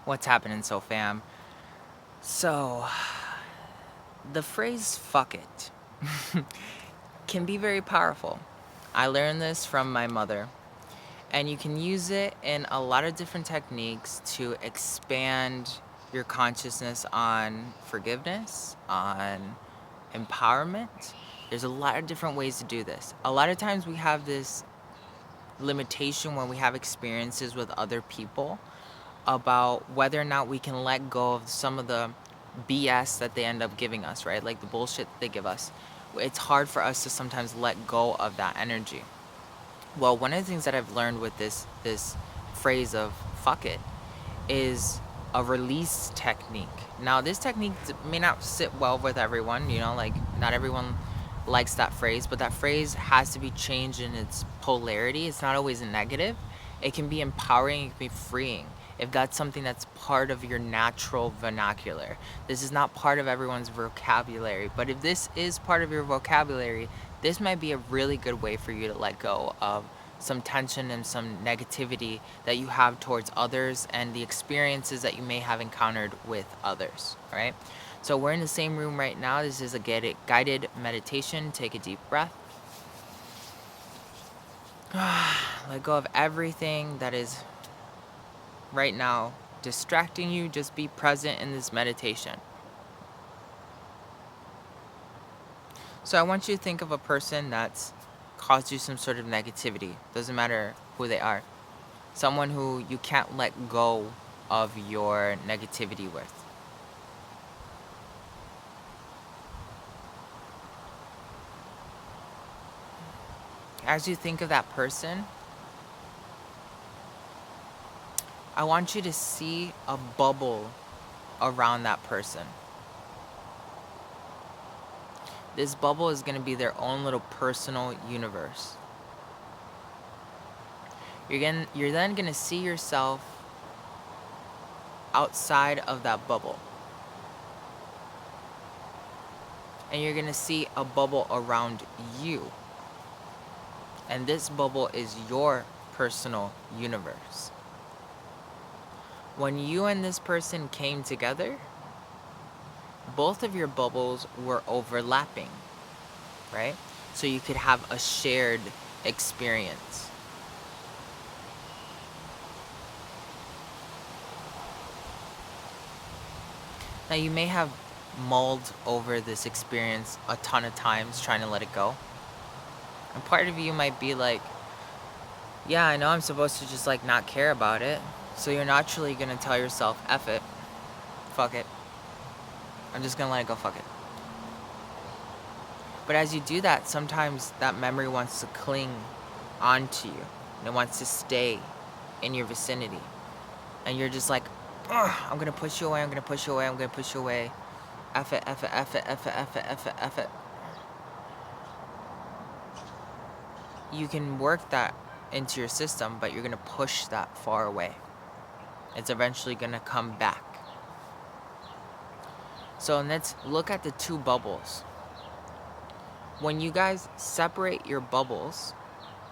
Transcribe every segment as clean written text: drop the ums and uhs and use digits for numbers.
What's happening, so fam? So, the phrase fuck it can be very powerful. I learned this from my mother, and you can use it in a lot of different techniques to expand your consciousness on forgiveness, on empowerment. There's a lot of different ways to do this. A lot of times we have this limitation when we have experiences with other people about whether or not we can let go of some of the BS that they end up giving us, right? Like the bullshit that they give us. It's hard for us to sometimes let go of that energy. Well, one of the things that I've learned with this phrase of fuck it is a release technique. Now, this technique may not sit well with everyone, like not everyone likes that phrase, but that phrase has to be changed in its polarity. It's not always a negative. It can be empowering, it can be freeing. If that's something that's part of your natural vernacular. This is not part of everyone's vocabulary, but if this is part of your vocabulary, this might be a really good way for you to let go of some tension and some negativity that you have towards others and the experiences that you may have encountered with others, right? So we're in the same room right now. This is a guided meditation. Take a deep breath. Let go of everything that is right now distracting you. Just be present in this meditation. So I want you to think of a person that's caused you some sort of negativity. Doesn't matter who they are. Someone who you can't let go of your negativity with. As you think of that person, I want you to see a bubble around that person. This bubble is going to be their own little personal universe. You're then going to see yourself outside of that bubble. And you're going to see a bubble around you. And this bubble is your personal universe. When you and this person came together, both of your bubbles were overlapping, right? So you could have a shared experience. Now you may have mulled over this experience a ton of times trying to let it go. And part of you might be like, yeah, I know I'm supposed to just like not care about it. So you're naturally gonna tell yourself, F it, fuck it. I'm just gonna let it go, fuck it. But as you do that, sometimes that memory wants to cling onto you. And it wants to stay in your vicinity. And you're just like, I'm gonna push you away, I'm gonna push you away, I'm gonna push you away. F it, F it, F it, F it, F it, F it, F it. You can work that into your system, but you're gonna push that far away. It's eventually gonna come back. So let's look at the two bubbles. When you guys separate your bubbles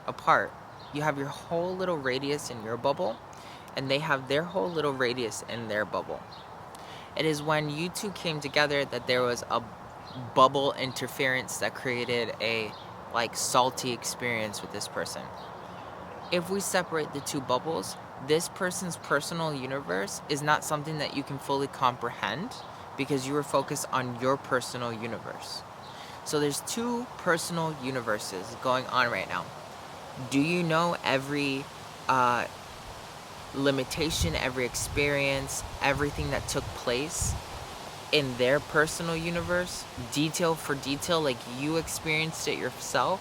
apart, you have your whole little radius in your bubble, and they have their whole little radius in their bubble. It is when you two came together that there was a bubble interference that created a salty experience with this person. If we separate the two bubbles, this person's personal universe is not something that you can fully comprehend because you were focused on your personal universe. So there's two personal universes going on right now. Do you know every limitation, every experience, everything that took place in their personal universe, detail for detail, like you experienced it yourself?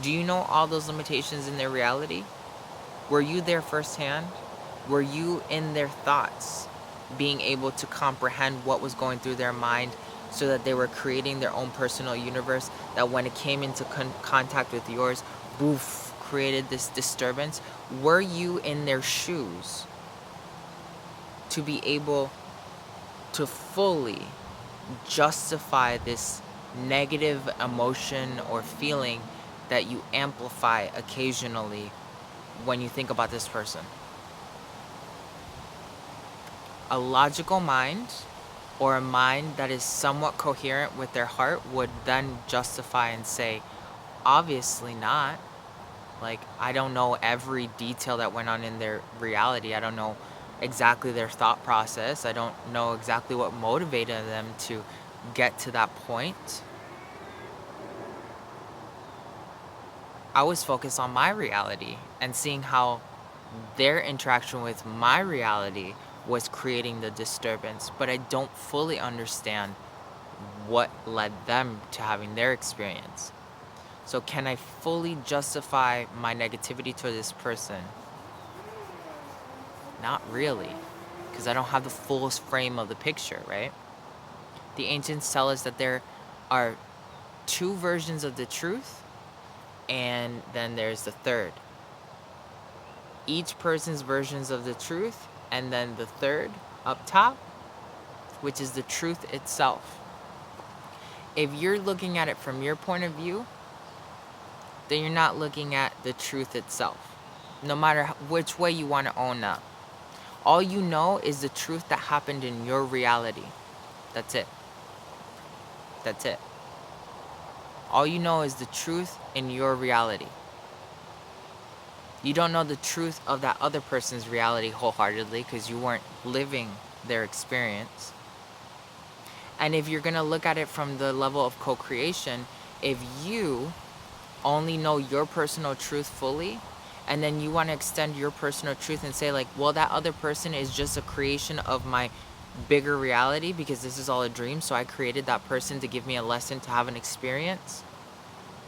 Do you know all those limitations in their reality? Were you there firsthand? Were you in their thoughts, being able to comprehend what was going through their mind so that they were creating their own personal universe that when it came into contact with yours, boof, created this disturbance? Were you in their shoes to be able to fully justify this negative emotion or feeling that you amplify occasionally when you think about this person? a logical mind or a mind that is somewhat coherent with their heart would then justify and say, obviously not. Like, I don't know every detail that went on in their reality. I don't know exactly their thought process. I don't know exactly what motivated them to get to that point. I was focused on my reality and seeing how their interaction with my reality was creating the disturbance, but I don't fully understand what led them to having their experience. So can I fully justify my negativity toward this person? Not really, because I don't have the fullest frame of the picture, right? The ancients tell us that there are two versions of the truth, and then there's the third. Each person's versions of the truth, and then the third up top, which is the truth itself. If you're looking at it from your point of view, then you're not looking at the truth itself, no matter which way you want to own that. All you know is the truth that happened in your reality. That's it. That's it. All you know is the truth in your reality. You don't know the truth of that other person's reality wholeheartedly because you weren't living their experience. And if you're going to look at it from the level of co-creation, if you only know your personal truth fully, and then you want to extend your personal truth and say like, well, that other person is just a creation of my bigger reality because this is all a dream, so I created that person to give me a lesson, to have an experience.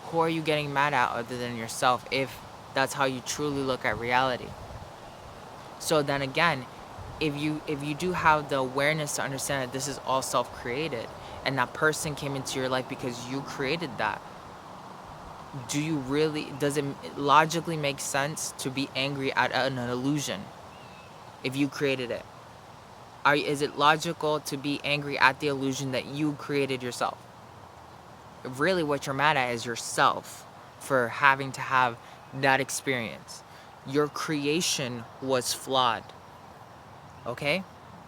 Who are you getting mad at other than yourself if that's how you truly look at reality? So then again, if you do have the awareness to understand that this is all self-created and that person came into your life because you created that, does it logically make sense to be angry at an illusion if you created it? Is it logical to be angry at the illusion that you created yourself? Really what you're mad at is yourself for having to have that experience. Your creation was flawed. Okay?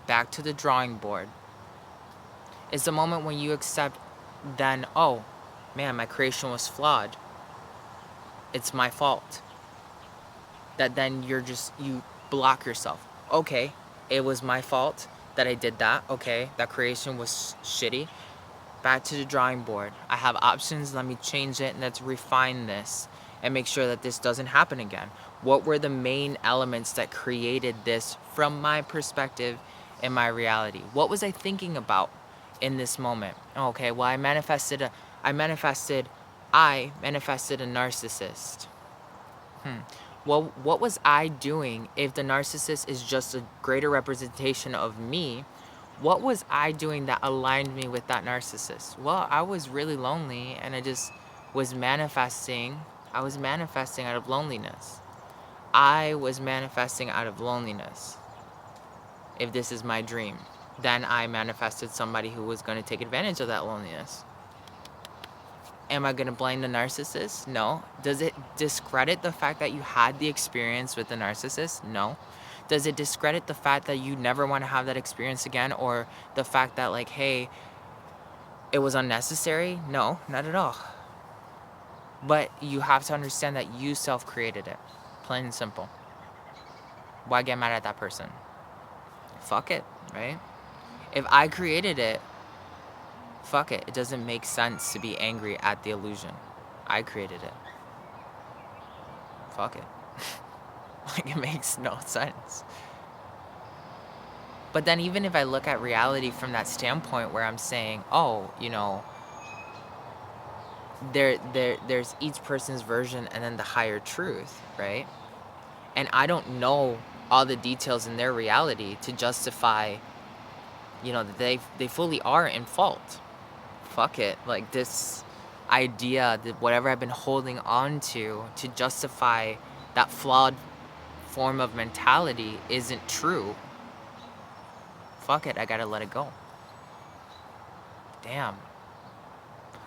Back to the drawing board. It's the moment when you accept then, oh, man, my creation was flawed. It's my fault. That then you block yourself. Okay, it was my fault that I did that. Okay, that creation was shitty. Back to the drawing board. I have options. Let me change it and let's refine this and make sure that this doesn't happen again. What were the main elements that created this from my perspective in my reality? What was I thinking about in this moment? Okay, well, I manifested a narcissist. Well, what was I doing if the narcissist is just a greater representation of me? What was I doing that aligned me with that narcissist? Well, I was really lonely and I just was manifesting. I was manifesting out of loneliness. If this is my dream, then I manifested somebody who was going to take advantage of that loneliness. Am I going to blame the narcissist? No. Does it discredit the fact that you had the experience with the narcissist? No. Does it discredit the fact that you never want to have that experience again, or the fact that like, hey, it was unnecessary? No, not at all. But you have to understand that you self-created it. Plain and simple. Why get mad at that person? Fuck it, right? If I created it, fuck it. It doesn't make sense to be angry at the illusion. I created it. Fuck it. Like, it makes no sense. But then even if I look at reality from that standpoint where I'm saying, oh, you know, there's each person's version and then the higher truth, right? And I don't know all the details in their reality to justify, you know, that they fully are in fault. Fuck it. Like, this idea that whatever I've been holding on to justify that flawed form of mentality isn't true. Fuck it, I gotta let it go. Damn.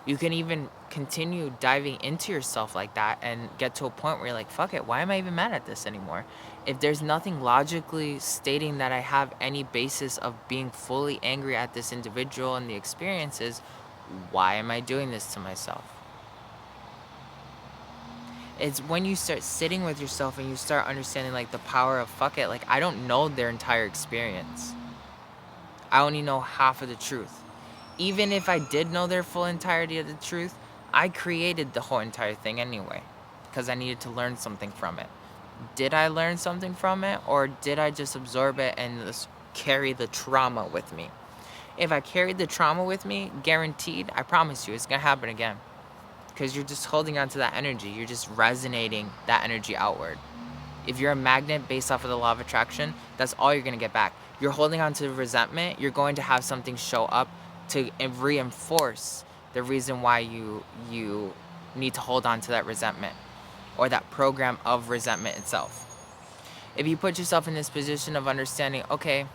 You can even continue diving into yourself like that and get to a point where you're like, fuck it, why am I even mad at this anymore? If there's nothing logically stating that I have any basis of being fully angry at this individual and the experiences, why am I doing this to myself? It's when you start sitting with yourself and you start understanding like the power of fuck it. Like, I don't know their entire experience. I only know half of the truth. Even if I did know their full entirety of the truth, I created the whole entire thing anyway, because I needed to learn something from it. Did I learn something from it, or did I just absorb it and just carry the trauma with me? If I carried the trauma with me, guaranteed, I promise you, it's gonna happen again. Because you're just holding on to that energy. You're just resonating that energy outward. If you're a magnet based off of the law of attraction, that's all you're going to get back. You're holding on to resentment, you're going to have something show up to reinforce the reason why you need to hold on to that resentment or that program of resentment itself. If you put yourself in this position of understanding, okay,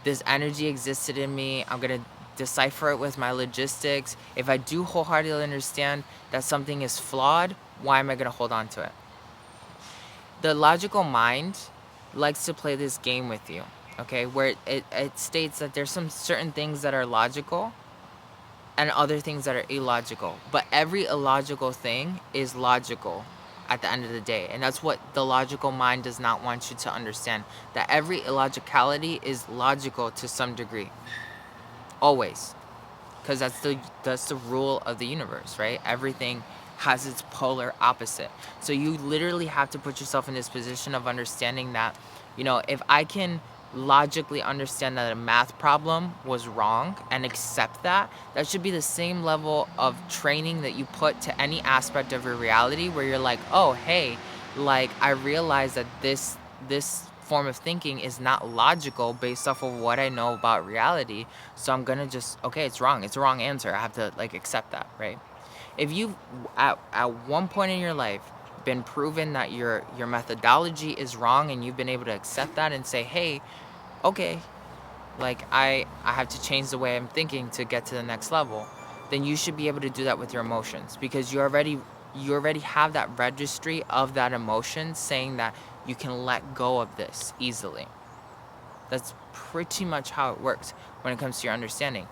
this energy existed in me, I'm going to decipher it with my logistics. If I do wholeheartedly understand that something is flawed, why am I going to hold on to it? The logical mind likes to play this game with you, okay, where it states that there's some certain things that are logical and other things that are illogical. But every illogical thing is logical at the end of the day. And that's what the logical mind does not want you to understand. That every illogicality is logical to some degree. Always. Because that's the rule of the universe, right? Everything has its polar opposite. So you literally have to put yourself in this position of understanding that, if I can logically understand that a math problem was wrong and accept that, that should be the same level of training that you put to any aspect of your reality where you're like, oh, hey, like I realize that this form of thinking is not logical based off of what I know about reality. So I'm gonna just, okay, it's wrong. It's a wrong answer. I have to like accept that, right? If you've at one point in your life been proven that your methodology is wrong and you've been able to accept that and say, hey, okay, like I have to change the way I'm thinking to get to the next level, then you should be able to do that with your emotions, because you already have that registry of that emotion saying that you can let go of this easily. That's pretty much how it works when it comes to your understanding.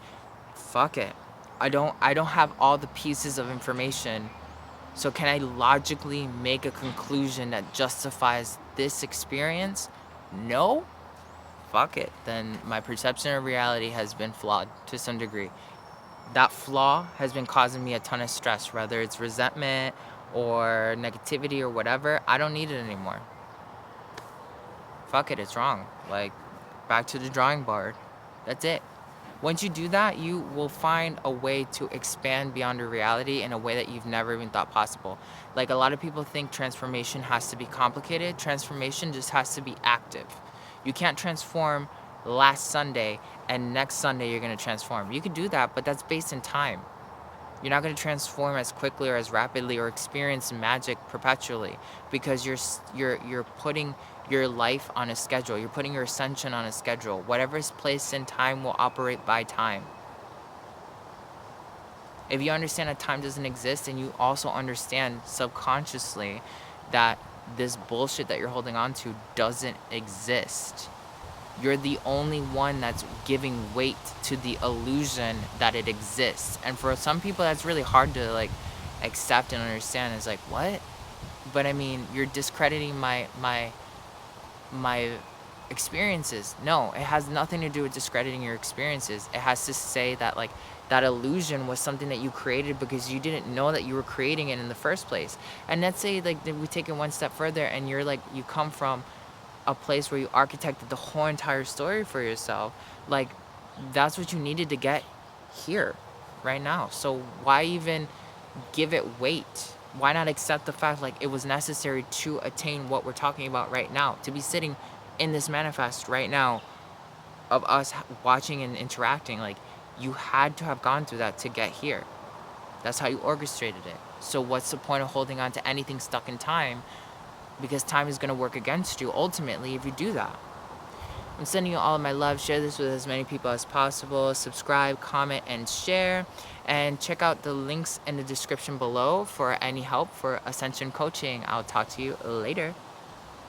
Fuck it. I don't have all the pieces of information, so can I logically make a conclusion that justifies this experience? No? Fuck it. Then my perception of reality has been flawed to some degree. That flaw has been causing me a ton of stress, whether it's resentment or negativity or whatever. I don't need it anymore. Fuck it, it's wrong. Like, back to the drawing board. That's it. Once you do that, you will find a way to expand beyond your reality in a way that you've never even thought possible. Like, a lot of people think transformation has to be complicated. Transformation just has to be active. You can't transform last Sunday and next Sunday you're going to transform. You could do that, but that's based in time. You're not going to transform as quickly or as rapidly or experience magic perpetually, because you're putting your life on a schedule. You're putting your ascension on a schedule. Whatever is placed in time will operate by time. If you understand that time doesn't exist, and you also understand subconsciously that this bullshit that you're holding on to doesn't exist, you're the only one that's giving weight to the illusion that it exists. And for some people, that's really hard to like accept and understand. It's like, what? But I mean, you're discrediting my experiences. No, it has nothing to do with discrediting your experiences. It has to say that like that illusion was something that you created because you didn't know that you were creating it in the first place. And let's say like we take it one step further, and you're like, you come from a place where you architected the whole entire story for yourself. Like, that's what you needed to get here right now. So why even give it weight? Why not accept the fact like it was necessary to attain what we're talking about right now, to be sitting in this manifest right now of us watching and interacting? Like, you had to have gone through that to get here. That's how you orchestrated it. So what's the point of holding on to anything stuck in time? Because time is going to work against you ultimately if you do that. I'm sending you all of my love. Share this with as many people as possible. Subscribe, comment, and share. And check out the links in the description below for any help for Ascension coaching. I'll talk to you later.